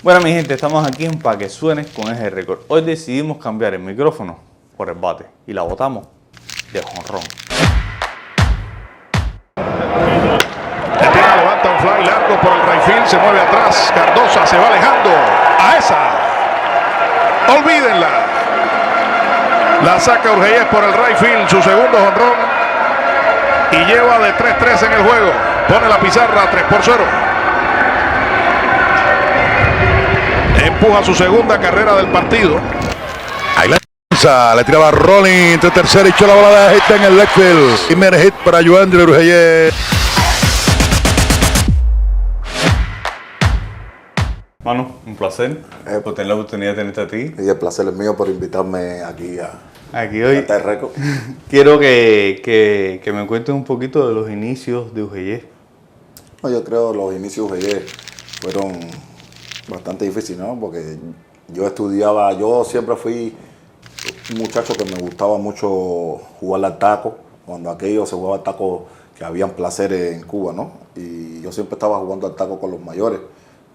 Bueno, mi gente, estamos aquí en Pa' que Suene con ese récord. Hoy decidimos cambiar el micrófono por el bate y la botamos de jonrón. Levanta un fly largo por el right field, se mueve atrás, Cardosa se va alejando. A esa, olvídenla. La saca Urgellés por el right field, su segundo jonrón, y lleva de 3-3 en el juego. Pone la pizarra 3-0. Empuja su segunda carrera del partido. Ahí la lanza, le tiraba Rolling entre tercera y echó la bola de hit en el left field. Primer hit para Joan de Urgellés. Manu, un placer por tener la oportunidad de tenerte a ti. Y el placer es mío por invitarme aquí Aquí hoy a récord. quiero que me cuentes un poquito de los inicios de Urgellés. No, yo creo que los inicios de UGY fueron bastante difíciles, ¿no? Porque yo siempre fui un muchacho que me gustaba mucho jugar al taco. Cuando aquello se jugaba al taco, que habían placeres en Cuba, ¿no? Y yo siempre estaba jugando al taco con los mayores.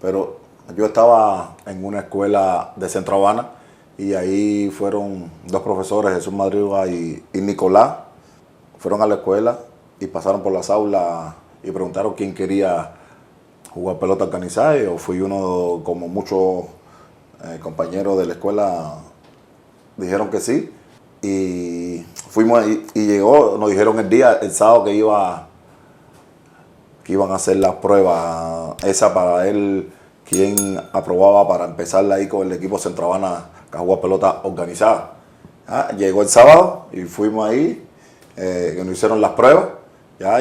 Pero yo estaba en una escuela de Centro Habana y ahí fueron dos profesores, Jesús Madriga y Nicolás, fueron a la escuela y pasaron por las aulas y preguntaron quién quería jugar pelota organizada. Yo fui uno, como muchos compañeros de la escuela dijeron que sí, y fuimos y llegó, nos dijeron el sábado que iban a hacer las pruebas esa para él, quien aprobaba para empezar ahí con el equipo Centro Habana a jugar pelota organizada. Llegó el sábado y fuimos ahí, que nos hicieron las pruebas,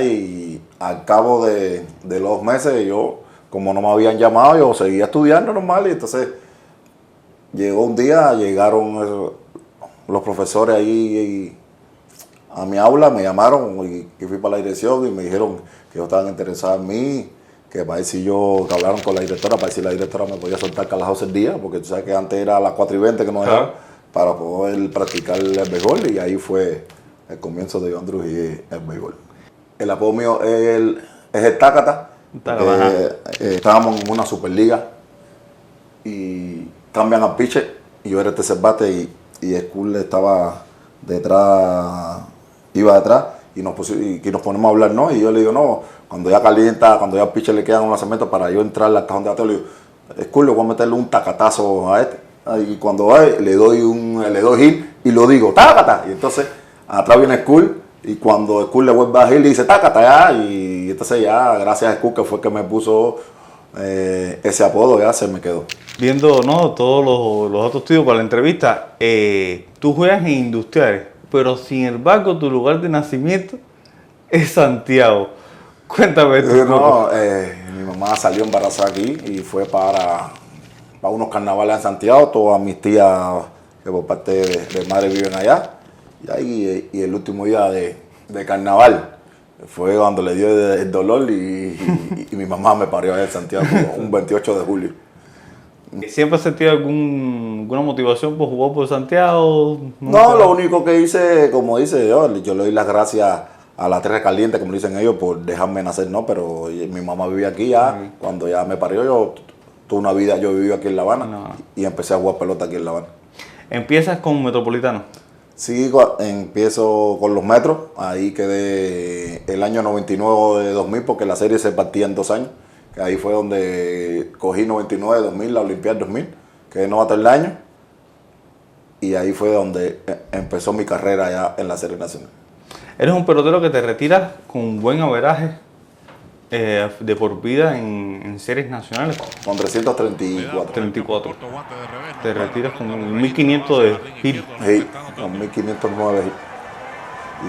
y al cabo de los meses yo, como no me habían llamado, yo seguía estudiando normal, y entonces llegó un día, llegaron los profesores ahí a mi aula, me llamaron y fui para la dirección y me dijeron que ellos estaban interesados en mí, que para ver si que hablaron con la directora, para ver si la directora me podía soltar a las 12 del día, porque tú sabes que antes era a las 4:20 que nos dejaban, para poder practicar el béisbol, y ahí fue el comienzo de Joan Trujillo el béisbol. El apodo mío es el Tácata. Estábamos en una superliga y cambian al pitcher y yo era el tercer bate y Skull estaba detrás, iba detrás y nos ponemos a hablar, ¿no? Y yo le digo, no, cuando ya calienta, cuando ya al pitcher le quedan unos lanzamientos para yo entrar al cajón de bateo, le digo, Skull, voy a meterle un tacatazo a este. Y cuando va, le doy hit y lo digo, Tácata. Y entonces atrás viene Skull. Y cuando Skull le vuelve a ir, le dice, tácata ya. Y entonces ya, gracias a Skull, que fue el que me puso ese apodo, ya se me quedó. Viendo, ¿no?, todos los otros tíos para la entrevista, tú juegas en Industriales, pero sin embargo tu lugar de nacimiento es Santiago. Cuéntame esto. No, mi mamá salió embarazada aquí y fue para unos carnavales en Santiago. Todas mis tías, que por parte de madre viven allá. Y el último día de carnaval fue cuando le dio el dolor y mi mamá me parió allá en Santiago un 28 de julio. ¿Siempre has sentido alguna motivación por jugar por Santiago? No, lo único que hice, como dice yo le doy las gracias a la tierra caliente, como dicen ellos, por dejarme nacer, ¿no? Pero mi mamá vivía aquí ya. Cuando ya me parió, yo tuve una vida, yo viví aquí en La Habana y empecé a jugar pelota aquí en La Habana. ¿Empiezas con Metropolitano? Sí, empiezo con los Metros, ahí quedé el año 99 de 2000, porque la serie se partía en 2 años, que ahí fue donde cogí 99 de 2000, la Olimpiada 2000, quedé novato el año, y ahí fue donde empezó mi carrera ya en la serie nacional. Eres un pelotero que te retiras con buen averaje de por vida en series nacionales. Con 334. 34. Te retiras con 1500 de hit. Sí, con 1509 hit.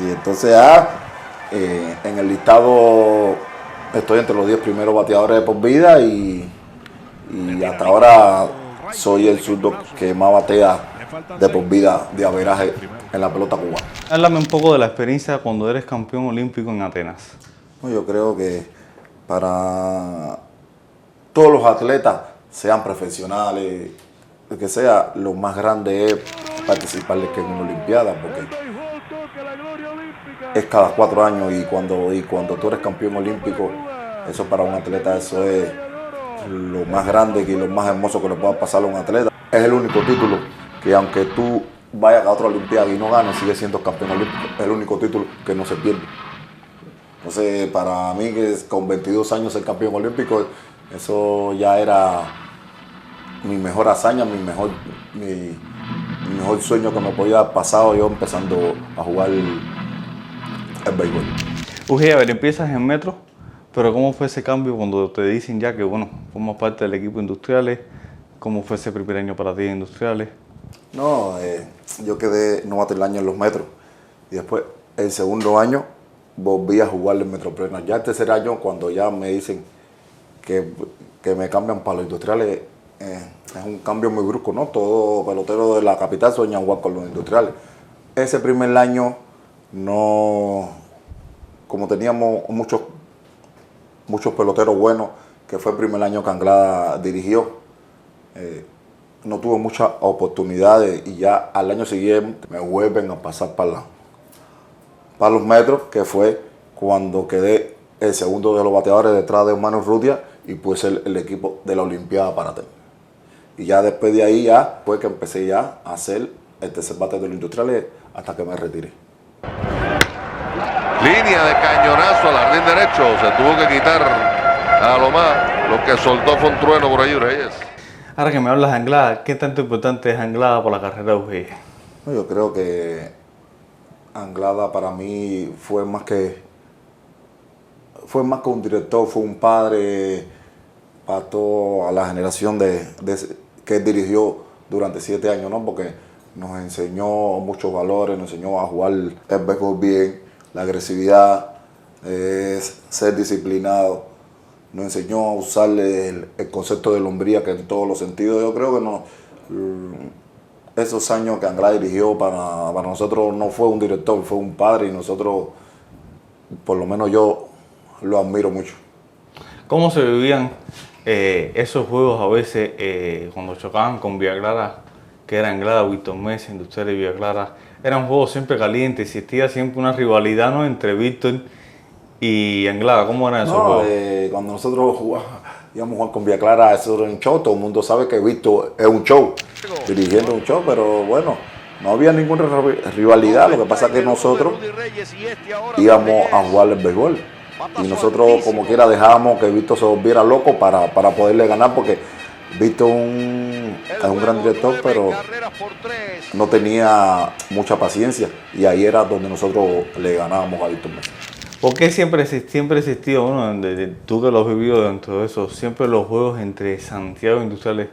Y entonces en el listado estoy entre los 10 primeros bateadores de por vida y hasta ahora soy el zurdo que más batea de por vida de averaje en la pelota cubana. Háblame un poco de la experiencia cuando eres campeón olímpico en Atenas. Yo creo que para todos los atletas, sean profesionales, lo que sea, lo más grande es participar en una olimpiada, porque es cada 4 años y cuando tú eres campeón olímpico, eso para un atleta eso es lo más grande y lo más hermoso que le pueda pasar a un atleta. Es el único título que aunque tú vayas a otra Olimpiada y no ganes, sigue siendo campeón olímpico. Es el único título que no se pierde. Entonces, para mí, que con 22 años ser campeón olímpico, eso ya era mi mejor hazaña, mi mejor sueño que me podía haber pasado yo empezando a jugar el béisbol. Ujie, a ver, empiezas en Metro, pero ¿cómo fue ese cambio cuando te dicen ya que, bueno, formas parte del equipo Industriales? ¿Cómo fue ese primer año para ti en Industriales? No, yo quedé novato el año en los Metros y después el segundo año volví a jugar en Metroplena. Ya el tercer año, cuando ya me dicen que me cambian para los Industriales, es un cambio muy brusco, ¿no? Todo pelotero de la capital sueña jugar con los Industriales. Ese primer año no, como teníamos muchos peloteros buenos, que fue el primer año que Anglada dirigió, no tuve muchas oportunidades y ya al año siguiente me vuelven a pasar para los Metros, que fue cuando quedé el segundo de los bateadores detrás de Manu Rutia y pude ser el equipo de la Olimpiada para tener. Y ya después de ahí ya fue que empecé ya a hacer el tercer bate de los Industriales hasta que me retiré. Línea de cañonazo al jardín derecho. Se tuvo que quitar a Lomar. Lo que soltó fue un trueno por ahí, Reyes. Ahora que me hablas de Anglada, ¿qué tanto importante es Anglada para la carrera de Ujie? Yo creo que Anglada para mí fue más que un director, fue un padre para toda la generación que él dirigió durante 7 años, ¿no? Porque nos enseñó muchos valores, nos enseñó a jugar el béisbol bien, la agresividad, ser disciplinado, nos enseñó a usar el concepto de hombría, que en todos los sentidos. Yo creo que esos años que Anglada dirigió para nosotros no fue un director, fue un padre, y nosotros, por lo menos yo, lo admiro mucho. ¿Cómo se vivían esos juegos a veces cuando chocaban con Villa Clara, que era Anglada, Víctor Mesa, Industriales y Villa Clara? Eran juegos siempre calientes, existía siempre una rivalidad, ¿no?, entre Víctor y Anglada. ¿Cómo eran esos juegos? Cuando nosotros íbamos a jugar con Villa Clara, eso era un show. Todo el mundo sabe que Víctor es un show, dirigiendo un show, pero bueno, no había ninguna rivalidad. Lo que pasa es que nosotros íbamos a jugar el béisbol. Y nosotros, como quiera, dejábamos que Víctor se volviera loco para poderle ganar, porque Víctor es un gran director, pero no tenía mucha paciencia. Y ahí era donde nosotros le ganábamos a Víctor Mesa. ¿Por qué siempre existió, bueno, tú que lo has vivido dentro de eso, siempre los juegos entre Santiago e Industriales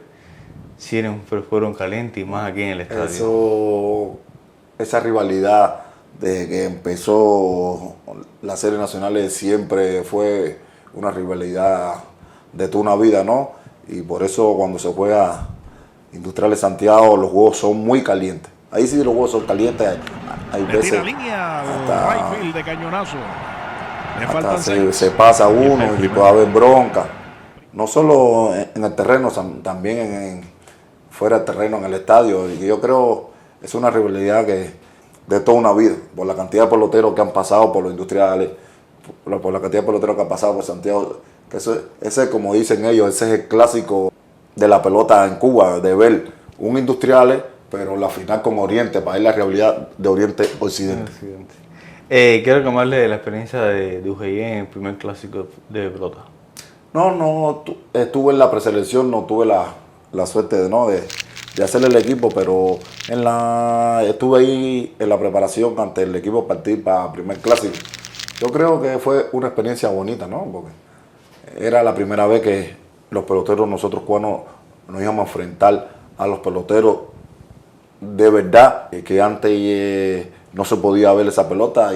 siempre fueron calientes, y más aquí en el estadio? Esa rivalidad desde que empezó las series nacionales siempre fue una rivalidad de toda una vida, ¿no? Y por eso cuando se juega Industriales Santiago, los juegos son muy calientes. Ahí sí los juegos son calientes. Hay veces de cañonazo. hasta se pasa uno y puede haber bronca. No solo en el terreno, también fuera del terreno, en el estadio. Y yo creo que es una rivalidad que de toda una vida, por la cantidad de peloteros que han pasado por los Industriales, por la cantidad de peloteros que han pasado por Santiago. Que ese, como dicen ellos, ese es el clásico de la pelota en Cuba, de ver un Industriales, pero la final con Oriente, para ir la rivalidad de Oriente-Occidente. Quiero que me hable de la experiencia de Ujie en el primer clásico de pelota. No, estuve en la preselección, no tuve la suerte de hacer el equipo, pero estuve ahí en la preparación ante el equipo partir para el primer clásico. Yo creo que fue una experiencia bonita, ¿no? Porque era la primera vez que los peloteros, nosotros cubanos, nos íbamos a enfrentar a los peloteros de verdad, que antes no se podía ver esa pelota,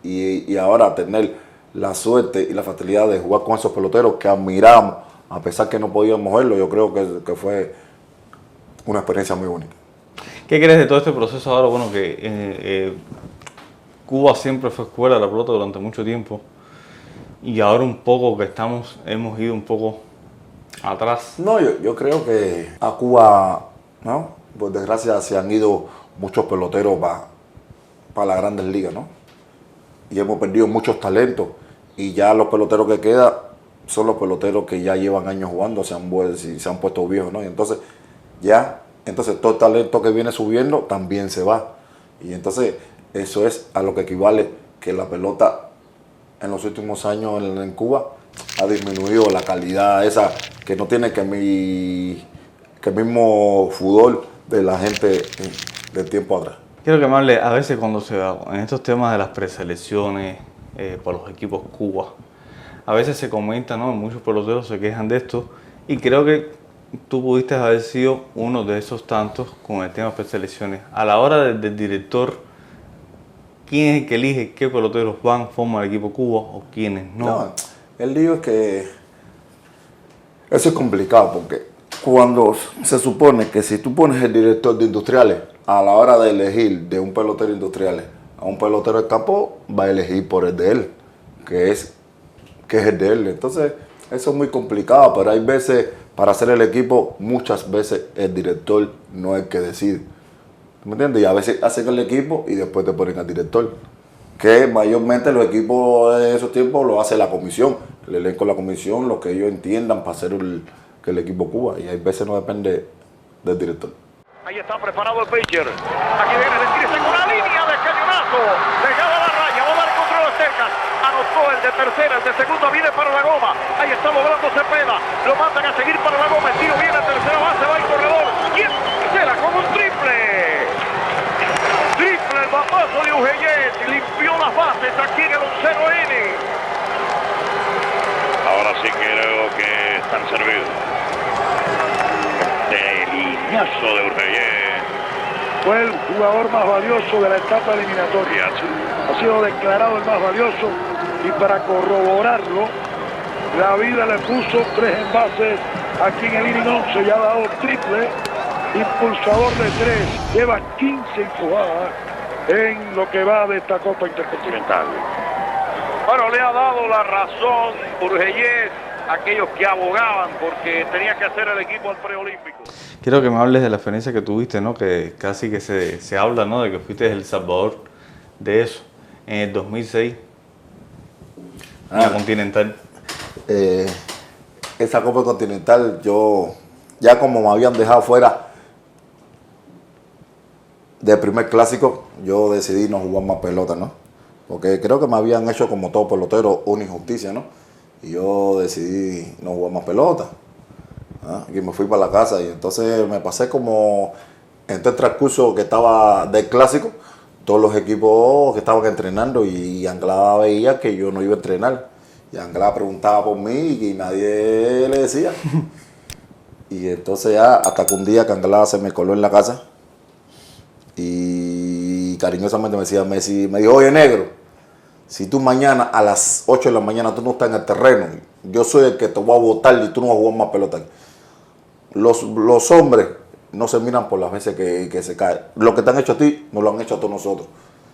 y ahora tener la suerte y la facilidad de jugar con esos peloteros que admiramos, a pesar que no podíamos verlo. Yo creo que fue una experiencia muy bonita. ¿Qué crees de todo este proceso ahora? Bueno, que Cuba siempre fue escuela de la pelota durante mucho tiempo, y ahora un poco que hemos ido un poco atrás. No, yo creo que a Cuba, ¿no?, por desgracia se han ido muchos peloteros para las grandes ligas, ¿no? Y hemos perdido muchos talentos, y ya los peloteros que quedan son los peloteros que ya llevan años jugando, se han puesto viejos, ¿no? Y entonces todo el talento que viene subiendo también se va. Y entonces eso es a lo que equivale que la pelota en los últimos años en Cuba ha disminuido la calidad esa que no tiene que el mismo fútbol de la gente del tiempo atrás. Quiero que me hable a veces cuando en estos temas de las preselecciones por los equipos Cuba, a veces se comenta, ¿no? Muchos peloteros se quejan de esto y creo que tú pudiste haber sido uno de esos tantos con el tema de preselecciones. A la hora del director, ¿quién es el que elige qué peloteros forman el equipo Cuba o quiénes no? No, el lío es que eso es complicado porque cuando se supone que si tú pones el director de industriales a la hora de elegir de un pelotero industriales a un pelotero de campo, va a elegir por el de él, que es el de él. Entonces, eso es muy complicado, pero hay veces, para hacer el equipo, muchas veces el director no es el que decide. ¿Me entiendes? Y a veces hacen el equipo y después te ponen al director. Que mayormente los equipos de esos tiempos lo hace la comisión. El elenco de la comisión, lo que ellos entiendan para hacer el equipo Cuba. Y hay veces no depende del director. Ahí está preparado el pitcher. Aquí viene a decirse con una línea de cañonazo. Pegado a la raya, va a dar contra las cercas. Anotó el de tercera, el de segunda viene para la goma. Ahí está logrando Cepeda. Lo mandan a seguir para la goma. El tiro viene a tercera base, va el corredor. ¿Quién será con un triple? Triple el batazo de Ujeyes. Limpió las bases aquí en el 11º inning. Ahora sí creo que están servidos. Lineazo de Ujeyes. Fue el jugador más valioso de la etapa eliminatoria. Ha sido declarado el más valioso y para corroborarlo, la vida le puso 3 envases aquí en el inning 11, ya ha dado triple, impulsador de 3, lleva 15 empujadas en lo que va de esta Copa Intercontinental. Bueno, le ha dado la razón Ujeyes a aquellos que abogaban porque tenía que hacer el equipo al preolímpico. Quiero que me hables de la experiencia que tuviste, ¿no? Que casi que se habla, ¿no? De que fuiste El Salvador de eso, en el 2006, en la Continental. Esa Copa Continental, ya como me habían dejado fuera del primer clásico, yo decidí no jugar más pelota, ¿no? Porque creo que me habían hecho, como todo pelotero, una injusticia, ¿no? Y yo decidí no jugar más pelota. Y me fui para la casa y entonces me pasé como en todo el transcurso que estaba del clásico, todos los equipos que estaban entrenando y Anglada veía que yo no iba a entrenar. Y Anglada preguntaba por mí y nadie le decía. Y entonces ya hasta que un día que Anglada se me coló en la casa y cariñosamente me dijo, oye negro, si tú mañana a las 8 de la mañana tú no estás en el terreno, yo soy el que te voy a botar y tú no vas a jugar más pelota. Los hombres no se miran por las veces que se caen. Lo que te han hecho a ti, no lo han hecho a todos nosotros.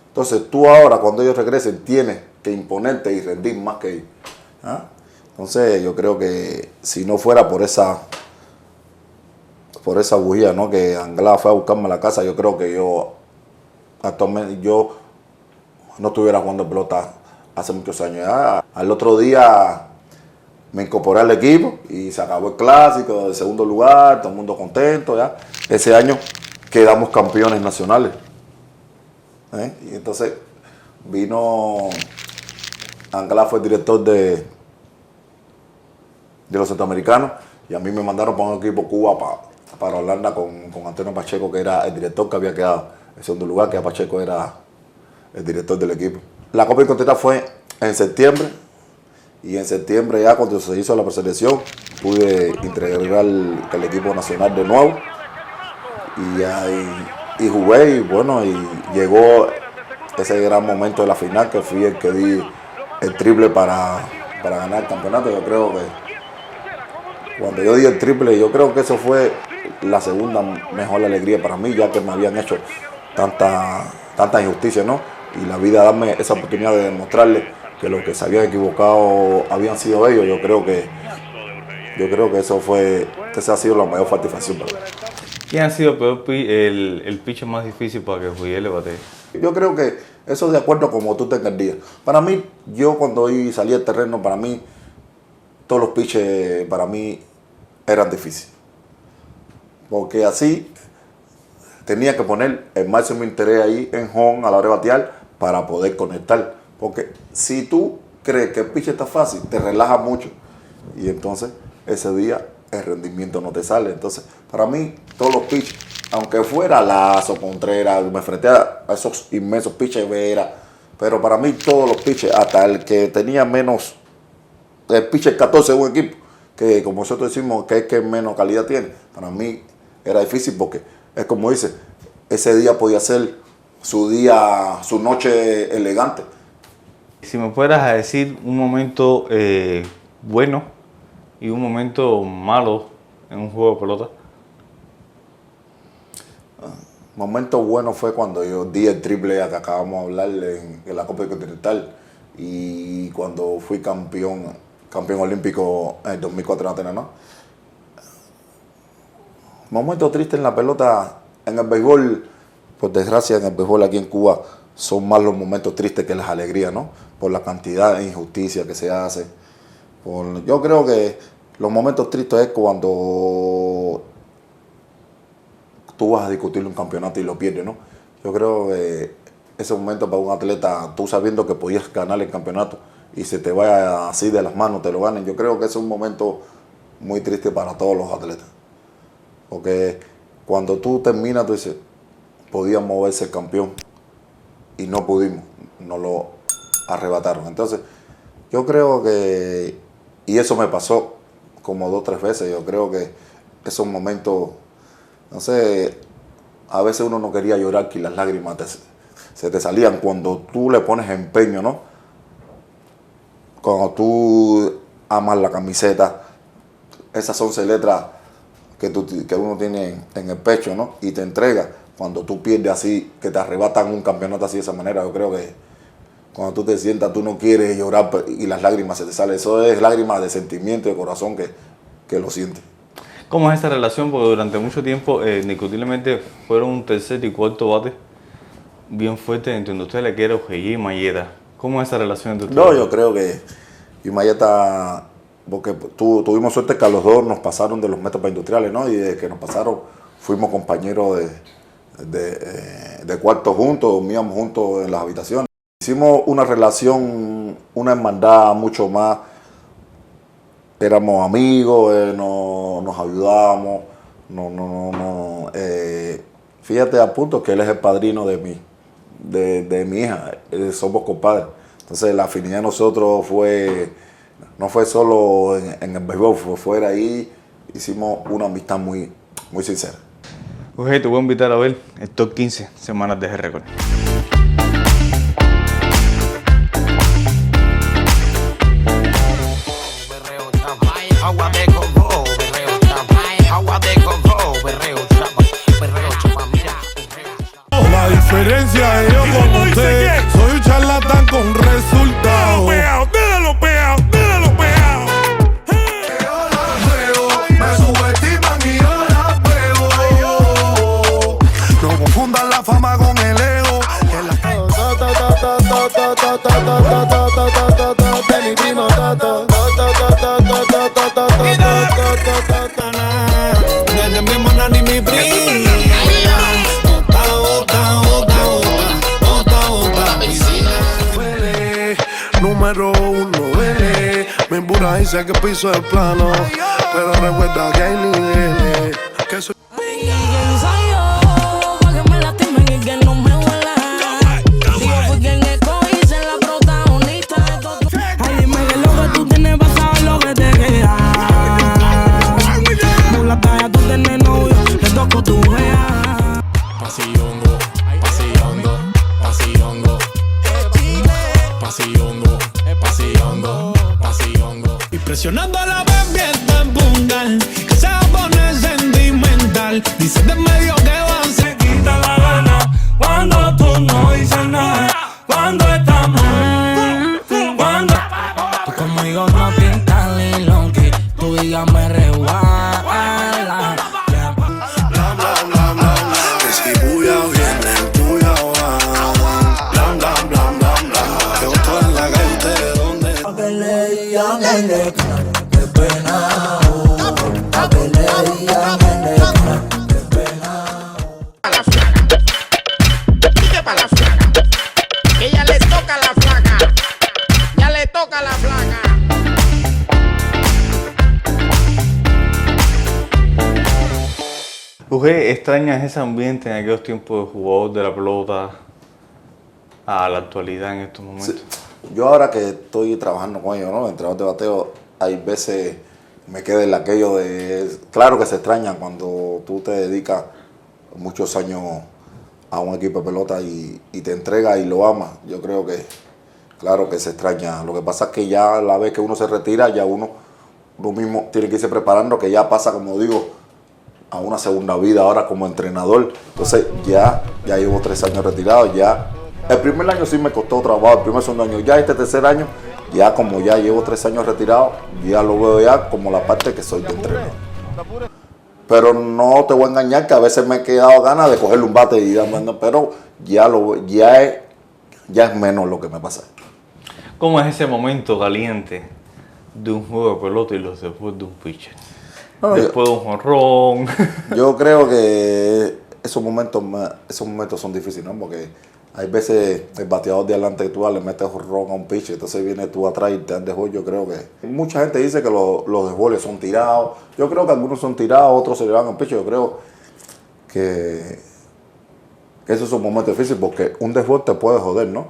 Entonces tú ahora, cuando ellos regresen, tienes que imponerte y rendir más que ellos. Entonces yo creo que si no fuera por esa bujía, ¿no? Que Anglada fue a buscarme a la casa, yo creo que yo actualmente no estuviera jugando pelota hace muchos años. Al otro día me incorporé al equipo y se acabó el clásico de segundo lugar, todo el mundo contento. ¿Ya? Ese año quedamos campeones nacionales. Y entonces vino, Anglada fue el director de los centroamericanos y a mí me mandaron para un equipo Cuba para Holanda con Antonio Pacheco, que era el director que había quedado en segundo lugar, que Pacheco era el director del equipo. La Copa Intercontinental fue en septiembre y en septiembre ya cuando se hizo la preselección pude integrar el equipo nacional de nuevo y jugué y bueno, y llegó ese gran momento de la final que fui el que di el triple para ganar el campeonato. Yo creo que cuando yo di el triple, yo creo que eso fue la segunda mejor alegría para mí, ya que me habían hecho tanta injusticia, ¿no? Y la vida darme esa oportunidad de demostrarle que los que se habían equivocado habían sido ellos. Yo creo que esa ha sido la mayor satisfacción para mí. ¿Quién ha sido el pitcher más difícil para que Ujeyes le batee? Yo creo que eso es de acuerdo como tú tengas el día. Para mí, yo cuando salí al terreno, para mí, todos los pitches para mí eran difíciles. Porque así tenía que poner el máximo interés ahí en home a la hora de batear para poder conectar. Porque si tú crees que el pitch está fácil, te relaja mucho. Y entonces ese día el rendimiento no te sale. Entonces, para mí, todos los pitches, aunque fuera Lazo, Contreras, me enfrenté a esos inmensos pitches Vera, pero para mí todos los pitches, hasta el que tenía menos, el pitcher 14 de un equipo, que como nosotros decimos que es que menos calidad tiene, para mí era difícil porque es como dice, ese día podía ser su día, su noche elegante. Si me fueras a decir un momento bueno y un momento malo en un juego de pelota. Momento bueno fue cuando yo di el triple A que acabamos de hablar en la Copa Continental y cuando fui campeón olímpico en el 2004 en Atenas, ¿no? Momento triste en la pelota, en el béisbol, por desgracia en el béisbol aquí en Cuba son más los momentos tristes que las alegrías, ¿no? Por la cantidad de injusticia que se hace. Yo creo que los momentos tristes es cuando tú vas a discutir un campeonato y lo pierdes, ¿no? Yo creo que ese momento para un atleta, tú sabiendo que podías ganar el campeonato y se te vaya así de las manos, te lo ganen, yo creo que ese es un momento muy triste para todos los atletas. Porque cuando tú terminas, tú dices, podíamos verse campeón y no pudimos, nos lo arrebataron. Entonces, yo creo que, y eso me pasó como 2 o 3 veces, yo creo que esos momentos, no sé, a veces uno no quería llorar que las lágrimas se te salían cuando tú le pones empeño, ¿no? Cuando tú amas la camiseta, esas 11 letras que uno tiene en el pecho, ¿no? Y te entrega. Cuando tú pierdes así, que te arrebatan un campeonato así de esa manera, yo creo que cuando tú te sientas, tú no quieres llorar y las lágrimas se te salen. Eso es lágrimas de sentimiento, de corazón que lo sientes. ¿Cómo es esa relación? Porque durante mucho tiempo, indiscutiblemente, fueron un tercer y cuarto bate bien fuerte entre ustedes, que era Ojellí y Mayeta. ¿Cómo es esa relación entre ustedes? No, yo creo que y Mayeta, porque tuvimos suerte que a los dos nos pasaron de los métodos industriales, ¿no? Y de que nos pasaron, fuimos compañeros de cuarto juntos, dormíamos juntos en las habitaciones. Hicimos una relación, una hermandad mucho más. Éramos amigos, nos ayudábamos. Fíjate a punto que él es el padrino de mi hija. Somos compadres. Entonces la afinidad de nosotros no fue solo en el béisbol, fue fuera ahí. Hicimos una amistad muy, muy sincera. Jorge, te voy a invitar a ver el top 15 semanas de G-Record. Agua de coco, berreo chapa. Agua de coco, berreo chapa, mira. La diferencia de yo con usted, soy un charlatán con resultados. Déjalo peao. Yo la veo, me subestiman y yo la veo. No confundan la fama con el ego. De mi primo desde mi hermana ni mi prima. Número 1, vele. Mi burra dice que piso el plano, pero recuerda que hay niveles. Que soy presionando a la baby está en pungal, que se va a poner sentimental. Dice de medio que van, se quita la gana cuando tú no dices nada. Cuando estamos, cuando tú conmigo no pintas ni lo que tú digas me reguala. Bla bla bla bla, que si bulla viene el bulla va. Bla bla bla bla bla, que estoy en la calle, ustedes dónde. Que le digan ¿Usted extrañas ese ambiente en aquellos tiempos de jugador de la pelota a la actualidad en estos momentos? Sí. Yo ahora que estoy trabajando con ellos, ¿no? Entrenador de bateo, hay veces me queda en aquello de... Claro que se extraña cuando tú te dedicas muchos años a un equipo de pelota y te entregas y lo amas. Yo creo que, claro que se extraña. Lo que pasa es que ya la vez que uno se retira, ya uno mismo tiene que irse preparando, que ya pasa, como digo, a una segunda vida ahora como entrenador. Entonces ya llevo 3 años retirado. Ya el primer año sí me costó trabajo, el primer segundo año. Ya este tercer año, ya como ya llevo 3 años retirado, ya lo veo ya como la parte que soy de entrenador. Pero no te voy a engañar que a veces me he quedado ganas de cogerle un bate y darme, pero ya es menos lo que me pasa. ¿Cómo es ese momento caliente de un juego de pelota y los después de un pitcher? Después de un jonrón. Yo creo que esos momentos son difíciles, ¿no? Porque hay veces el bateador de adelante que tú le metes jonrón a un pitcher, entonces viene tú atrás y te dan de juego. Yo creo que mucha gente dice que los desboles son tirados. Yo creo que algunos son tirados, otros se le van a un pitcher. Yo creo que esos son momentos difíciles porque un desbol te puede joder, ¿no?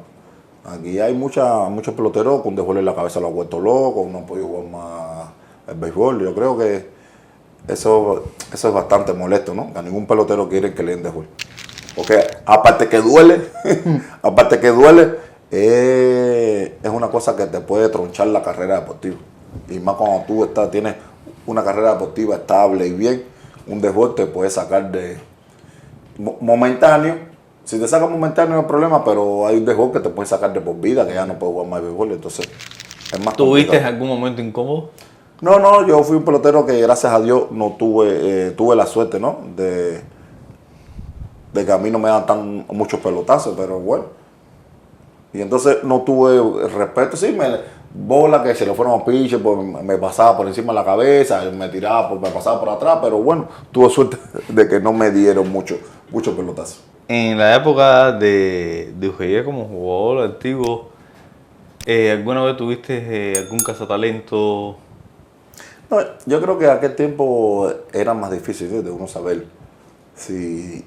Aquí hay muchos peloteros con un desbol en la cabeza lo ha vuelto loco, no han podido jugar más el béisbol. Yo creo que eso es bastante molesto, ¿no? A ningún pelotero quiere que le den desbol. Porque aparte que duele, es una cosa que te puede tronchar la carrera deportiva. Y más cuando tú tienes una carrera deportiva estable y bien, un desbol te puede sacar de momentáneo. Si te saca momentáneo no hay problema, pero hay un desbol que te puede sacar de por vida, que ya no puedes jugar más béisbol. Entonces es más ¿Tuviste complicado. algún momento incómodo? No, yo fui un pelotero que gracias a Dios no tuve la suerte, ¿no? De que a mí no me dan muchos pelotazos, pero bueno. Y entonces no tuve respeto, sí, bola que se le fueron a pitcher, pues me pasaba por encima de la cabeza, me tiraba, me pasaba por atrás, pero bueno, tuve suerte de que no me dieron muchos pelotazos. En la época de UGE como jugador activo, ¿alguna vez tuviste algún cazatalento? No, yo creo que aquel tiempo era más difícil de uno saber si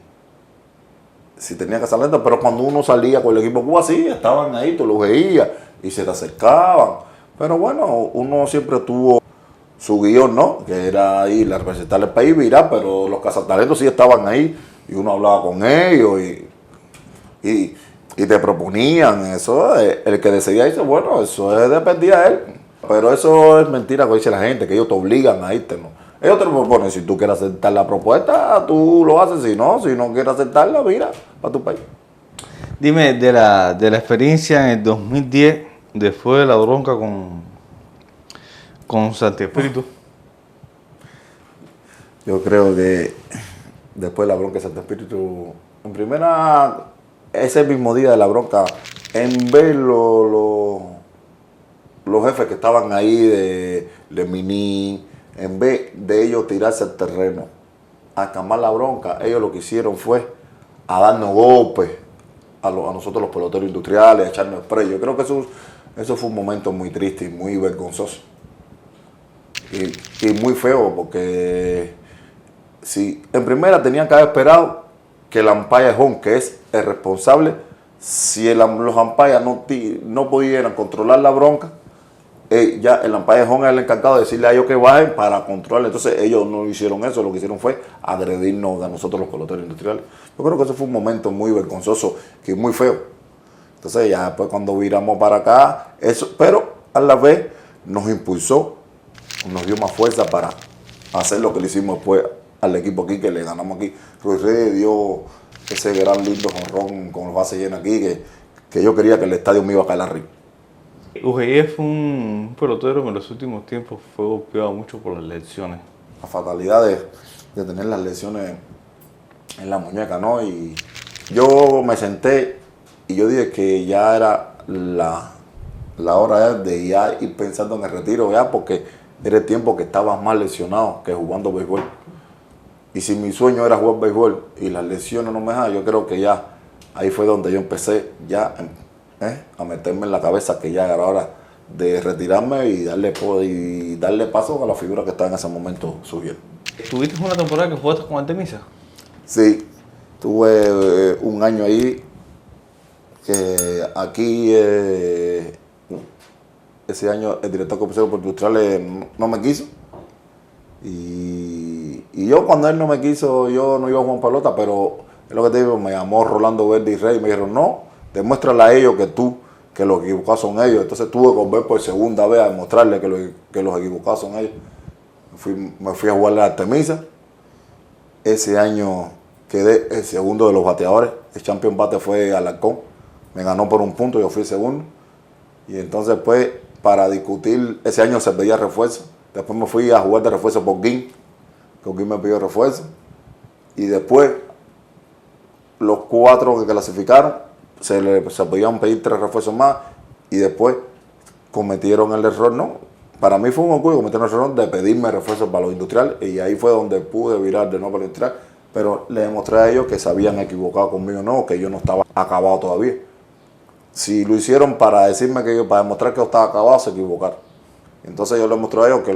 tenía cazatalento, pero cuando uno salía con el equipo Cuba, sí, estaban ahí, tú los veías y se te acercaban. Pero bueno, uno siempre tuvo su guión, ¿no? Que era ahí representar el país, virar, pero los cazatalentos sí estaban ahí y uno hablaba con ellos y te proponían eso. El que decidía irse, bueno, eso dependía de él. Pero eso es mentira que dice la gente, que ellos te obligan a irte, ¿no? Ellos te lo proponen, si tú quieres aceptar la propuesta, tú lo haces, si no quieres aceptarla, mira, para tu país. Dime, de la experiencia en el 2010, después de la bronca con Santi Espíritu. Yo creo que después de la bronca de Santi Espíritu, en primera, ese mismo día de la bronca, en ver los jefes que estaban ahí de Mini, en vez de ellos tirarse al terreno a calmar la bronca, ellos lo que hicieron fue a darnos golpes a nosotros los peloteros industriales, a echarnos spray. Yo creo que eso fue un momento muy triste y muy vergonzoso. Y muy feo, porque si en primera tenían que haber esperado que el umpire home, que es el responsable, si los umpires no pudieran controlar la bronca, ya el umpire home es el encargado de decirle a ellos que bajen para controlar. Entonces ellos no hicieron eso, lo que hicieron fue agredirnos a nosotros los peloteros industriales. Yo creo que eso fue un momento muy vergonzoso y muy feo. Entonces ya después cuando viramos para acá, eso, pero a la vez nos impulsó, nos dio más fuerza para hacer lo que le hicimos después al equipo aquí, que le ganamos aquí. Ruiz Reyes dio ese gran lindo jonrón con el base lleno aquí, que yo quería que el estadio me iba a caer arriba. UGE fue un pelotero que en los últimos tiempos fue golpeado mucho por las lesiones. La fatalidad de tener las lesiones en la muñeca, ¿no? Y yo me senté y yo dije que ya era la hora de ya ir pensando en el retiro, ya, porque era el tiempo que estaba más lesionado que jugando béisbol. Y si mi sueño era jugar béisbol y las lesiones no me dejaban, yo creo que ya ahí fue donde yo empecé ya a meterme en la cabeza que ya era hora de retirarme y darle paso a la figura que estaba en ese momento subiendo. ¿Tuviste una temporada que jugaste con Artemisa? Sí, tuve un año ahí que aquí ese año el director comercial por industriales no me quiso. Y yo cuando él no me quiso, yo no iba a jugar pelota, pero es lo que te digo, me llamó Rolando Verde y Rey y me dijeron, no, demuéstrale a ellos que los equivocados son ellos. Entonces tuve que volver por segunda vez a demostrarle que los equivocados son ellos. Me fui a jugar a la Artemisa. Ese año quedé el segundo de los bateadores. El champion bate fue Alarcón. Me ganó por un punto, yo fui el segundo. Y entonces pues para discutir, ese año se pedía refuerzo. Después me fui a jugar de refuerzo por Guin, que Guin me pidió refuerzo. Y después, los 4 que clasificaron, se podían pedir 3 refuerzos más. Y después cometieron el error, ¿no? Para mí fue un orgullo, cometieron el error de pedirme refuerzos para los industriales. Y ahí fue donde pude virar de nuevo para los industriales. Pero le demostré a ellos que se habían equivocado conmigo, no, que yo no estaba acabado todavía. Si lo hicieron para decirme para demostrar que yo estaba acabado, se equivocaron. Entonces yo les mostré a ellos que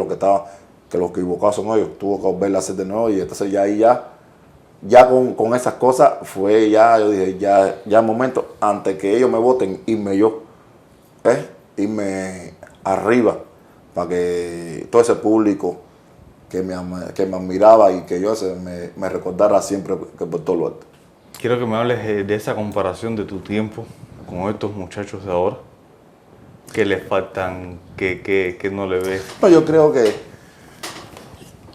los equivocados son ellos. Tuvo que volverla a hacer de nuevo y entonces ya con esas cosas fue yo dije, ya el momento, antes que ellos me voten, irme arriba, para que todo ese público que me admiraba y que yo me recordara siempre que por todo lo alto. Quiero que me hables de esa comparación de tu tiempo con estos muchachos de ahora. ¿Qué les faltan? ¿Qué no le ves? No, yo creo que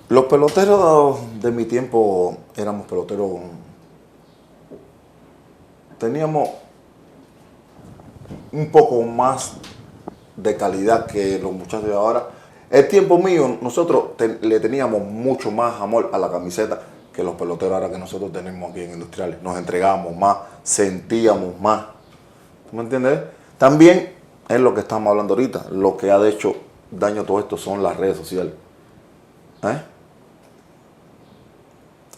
los peloteros de mi tiempo éramos peloteros. Teníamos un poco más de calidad que los muchachos de ahora. El tiempo mío, nosotros le teníamos mucho más amor a la camiseta que los peloteros ahora que nosotros tenemos aquí en Industriales. Nos entregábamos más, sentíamos más. ¿Me entiendes? También es lo que estamos hablando ahorita. Lo que ha hecho daño a todo esto son las redes sociales.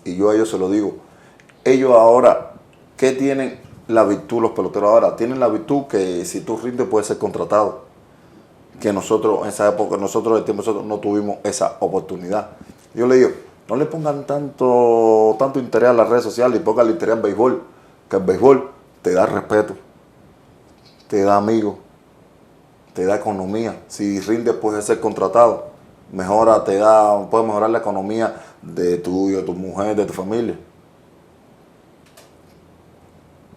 Y yo a ellos se lo digo. Ellos ahora, ¿qué tienen la virtud los peloteros ahora? Tienen la virtud que si tú rindes puedes ser contratado. Que nosotros, en esa época, nosotros no tuvimos esa oportunidad. Yo le digo, no le pongan tanto interés a las redes sociales y pongan interés al béisbol. Que el béisbol te da respeto, te da amigos, te da economía. Si rindes puedes ser contratado. Puedes mejorar la economía de de tu mujer, de tu familia.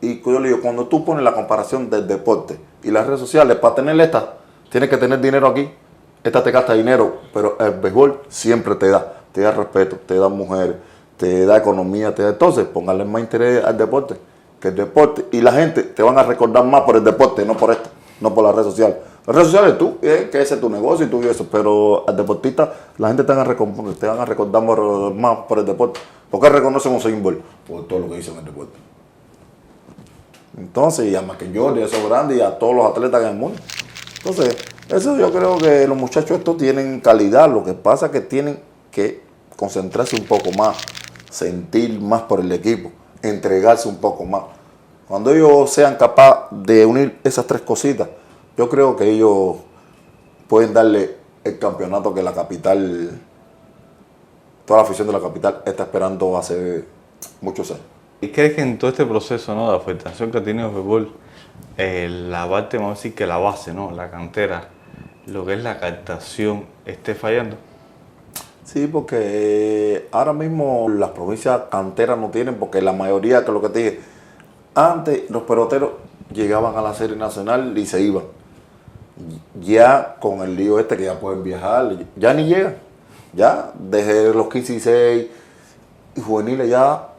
Y yo le digo, cuando tú pones la comparación del deporte y las redes sociales, para tener esta, tienes que tener dinero aquí. Esta te gasta dinero, pero el béisbol siempre te da respeto, te da mujeres, te da economía, entonces póngale más interés al deporte, que el deporte, y la gente te van a recordar más por el deporte, no por esto, no por las redes sociales. Las redes sociales que ese es tu negocio y tú y eso, pero al deportista la gente te van a recordar más por el deporte. ¿Por qué reconocen a Usain Bolt? Por todo lo que hizo en el deporte. Entonces, y a Michael Jordan, a esos grandes y a todos los atletas en el mundo. Entonces, eso yo creo que los muchachos estos tienen calidad, lo que pasa es que tienen que concentrarse un poco más, sentir más por el equipo, entregarse un poco más. Cuando ellos sean capaces de unir esas 3 cositas, yo creo que ellos pueden darle el campeonato que la capital, toda la afición de la capital está esperando hace muchos años. ¿Y crees que en todo este proceso, ¿no?, de afectación que ha tenido el béisbol, la parte, vamos a decir que la base, ¿no?, la cantera, lo que es la captación, esté fallando? Sí, porque ahora mismo las provincias canteras no tienen, porque la mayoría, que es lo que te dije, antes los peloteros llegaban a la Serie Nacional y se iban. Ya con el lío que ya pueden viajar, ya ni llegan. Ya desde los 15 y 16 y juveniles ya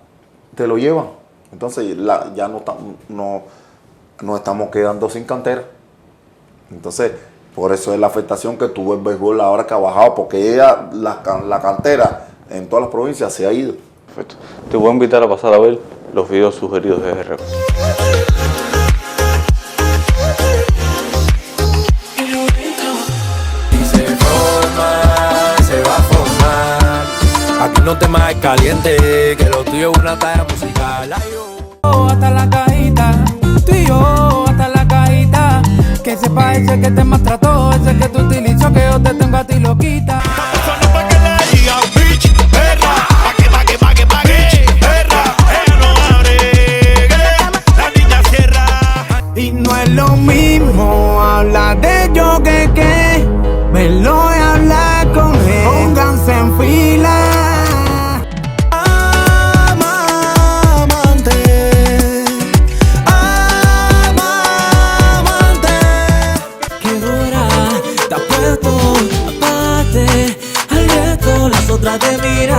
te lo llevan. Entonces ya no estamos quedando sin cantera. Entonces, por eso es la afectación que tuvo el béisbol ahora que ha bajado, porque la cantera en todas las provincias se ha ido. Perfecto. Te voy a invitar a pasar a ver los videos sugeridos de Guerrero. Aquí no te más caliente, que lo tuyo es una talla musical. Hasta la cajita, tú y yo hasta la cajita. Que sepa ese que te maltrató, ese que te utilizó, que yo te tengo a ti loquita. Pa' que la diga, bitch, perra, pa' que, perra.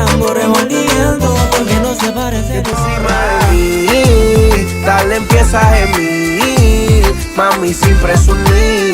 ando remordimiento porque no se parece encima de mí. Dale empiezas en mí, mami sin presumir.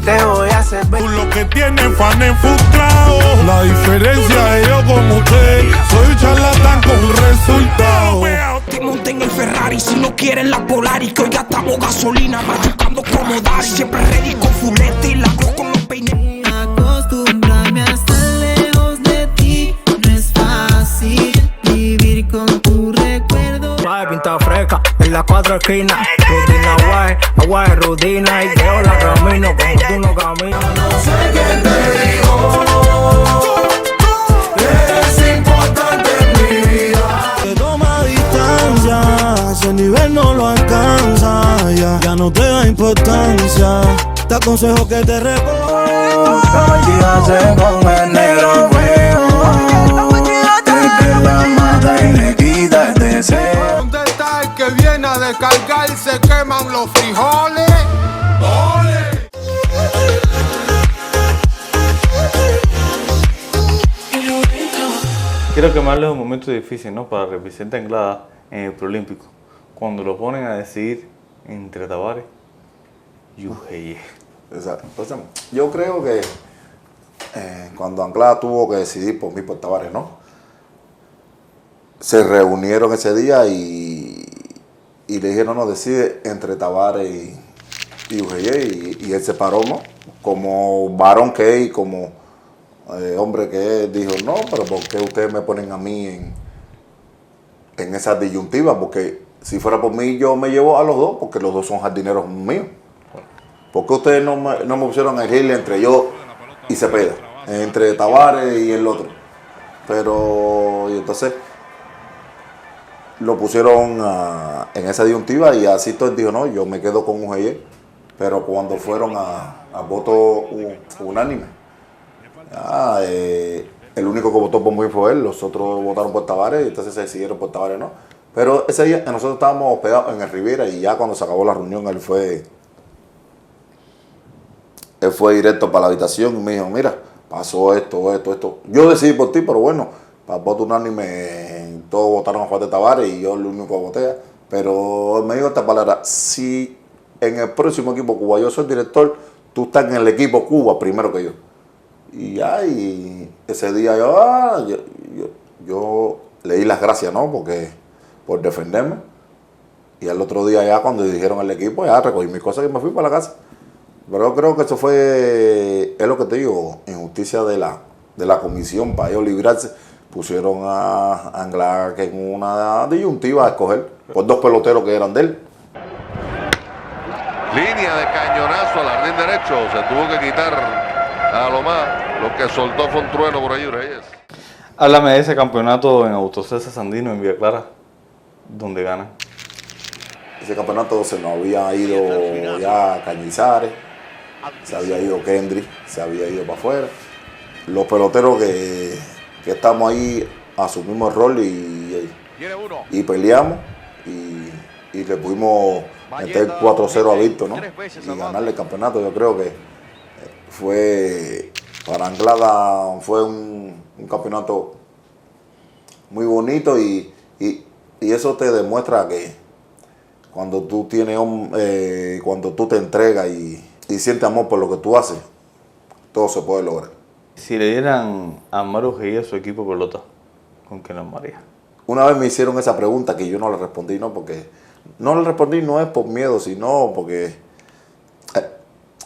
Te voy a hacer ver. Tú lo que tienes fanes frustrados. La diferencia de yo con usted, soy charlatán con resultados. Te monté en el Ferrari, si no quieren la Polaris, que hoy gastamos gasolina, machucando como Dari. Siempre ready con fulete y la cruz con los peines. Acostumbrarme a estar lejos de ti, no es fácil vivir con tu recuerdo. Suave, pinta fresca, en las cuatro esquinas. Rutina guay, agua de rutina. Y veo la camino como tú no caminas. No sé qué te digo, eres importante en mi vida. Te toma distancia, ese nivel no lo alcanza. Ya no te da importancia, te aconsejo que te Dígase con el negro fuego, que la mata y le quita el deseo. ¿Dónde está el que viene a descargar y se queman los frijoles? Quiero quemarles un momento difícil, ¿no? Para representar a Anglada en el Proolímpico, cuando lo ponen a decidir entre Tavares y Ujeye. Exacto. Entonces, yo creo que cuando Anglada tuvo que decidir por mí, por Tavares, ¿no? Se reunieron ese día y le dijeron, no, decide entre Tavares y Ujeye, y él se paró, ¿no? Como varón que es y como hombre que es, dijo, no, pero ¿por qué ustedes me ponen a mí en esa disyuntiva? Porque si fuera por mí, yo me llevo a los dos, porque los dos son jardineros míos. ¿Por qué ustedes no me pusieron a elegir entre yo y Cepeda? Entre Tavares y el otro. Pero, y entonces, lo pusieron en esa disyuntiva y así todo él dijo, no, yo me quedo con Ujeye. Pero cuando fueron a voto unánime, el único que votó por mí fue él, los otros votaron por Tavares y entonces se decidieron por Tavares, ¿no? Pero ese día nosotros estábamos hospedados en el Riviera y ya cuando se acabó la reunión él fue directo para la habitación y me dijo, mira, pasó esto. Yo decidí por ti, pero bueno, para voto unánime todos votaron a favor de Tavares y yo el único que voté. Pero me dijo esta palabra, si en el próximo equipo Cuba yo soy el director, tú estás en el equipo Cuba primero que yo. Y ya, y ese día yo le di las gracias, ¿no? Porque por defenderme. Y al otro día ya cuando dijeron el equipo, ya recogí mis cosas y me fui para la casa. Pero yo creo que eso es lo que te digo, injusticia de la comisión para ellos librarse. Pusieron a Anglada que en una disyuntiva a escoger por dos peloteros que eran de él. Línea de cañonazo al jardín derecho, se tuvo que quitar a lo más, lo que soltó fue un trueno por ahí, Reyes. Háblame de ese campeonato en Autocesa Sandino en Villa Clara, donde ganan. Ese campeonato se nos había ido ya Cañizares, se había ido Kendrick, se había ido para afuera. Los peloteros que estamos ahí asumimos el rol y peleamos y le pudimos meter 4-0 a Víctor, ¿no? Y ganarle el campeonato. Yo creo que fue para Anglada fue un campeonato muy bonito y eso te demuestra que cuando tú tienes cuando tú te entregas y sientes amor por lo que tú haces, todo se puede lograr. Si le dieran a Mario Ujeye a su equipo pelota, ¿con qué lo armaría? Una vez me hicieron esa pregunta que yo no le respondí, no porque no le respondí no es por miedo, sino porque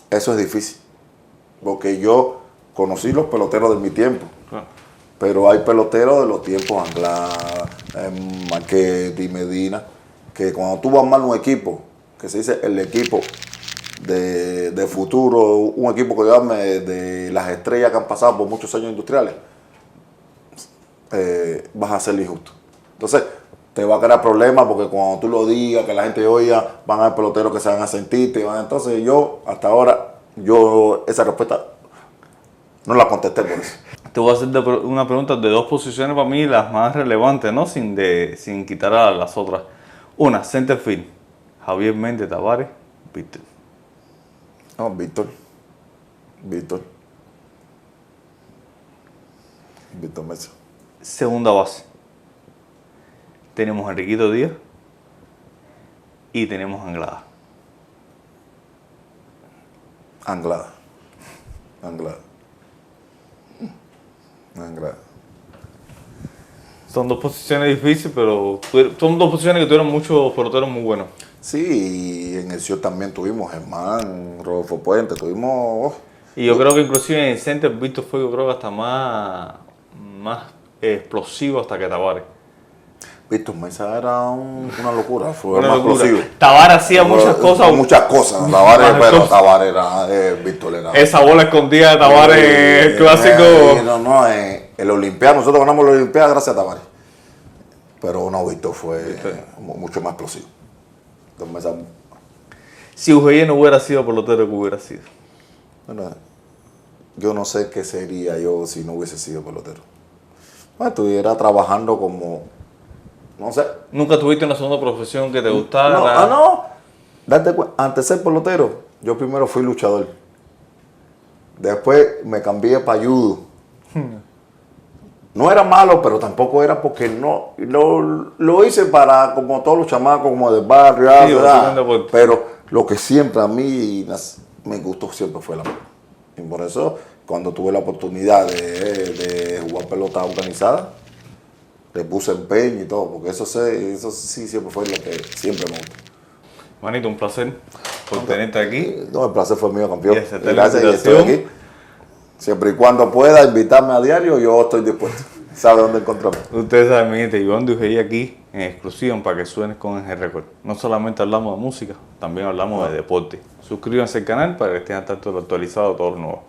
eso es difícil. Porque yo conocí los peloteros de mi tiempo, pero hay peloteros de los tiempos Anglada, Marchetti, Medina, que cuando tú vas a armar un equipo, que se dice el equipo de futuro, un equipo que llame de las estrellas que han pasado por muchos años industriales, vas a ser injusto. Entonces, te va a crear problemas porque cuando tú lo digas, que la gente oiga, van a haber peloteros que se van a sentirte. Entonces, yo, hasta ahora, esa respuesta no la contesté por eso. Te voy a hacer una pregunta de dos posiciones para mí las más relevantes, ¿no? Sin quitar a las otras. Una, center field, Javier Méndez, Tavares, Víctor. No, Víctor Mesa. segunda base. Tenemos a Enriquito Díaz y tenemos a Anglada. Anglada. Son dos posiciones difíciles, pero son dos posiciones que tuvieron muchos peloteros muy buenos. Sí, y en el CIO también tuvimos Germán, Rodolfo Puente, tuvimos... Y yo creo que inclusive en el center Víctor fue, yo creo que hasta más explosivo hasta que Tavares. Víctor Mesa era una locura, fue Una más locura. explosivo. Tavares hacía muchas cosas. Muchas cosas, Tavares, pero Tavares era, Víctor era... Esa bola escondida de Tavares, el clásico. No, el Olimpiado, nosotros ganamos la Olimpiada gracias a Tavares. Pero no, Víctor fue mucho más explosivo. Entonces, Si Ujeye no hubiera sido pelotero, ¿qué hubiera sido? bueno, yo no sé qué sería yo si no hubiese sido pelotero. Bueno, estuviera trabajando como, no sé. ¿Nunca tuviste una segunda profesión que te gustara? No. Date cuenta, antes de ser pelotero, yo primero fui luchador. Después me cambié para judo. No era malo, pero tampoco era porque no lo hice para como todos los chamacos, como del barrio, Sí, ¿verdad? Pero lo que siempre a mí me gustó siempre fue la pelota. Y por eso, cuando tuve la oportunidad de jugar pelota organizada, le puse empeño y todo, porque eso sí siempre fue lo que siempre me gustó. Manito, un placer por tenerte aquí. No, el placer fue mío, campeón. Y aceptar la Gracias, y estoy invitación. aquí. Siempre y cuando pueda invitarme a diario, yo estoy dispuesto. ¿Sabe dónde encontrarme? Ustedes saben, mi gente, Iván de Ujeye aquí en exclusión para que suene con el récord. No solamente hablamos de música, también hablamos de deporte. Suscríbanse al canal para que estén al tanto de lo actualizado de todo lo nuevo.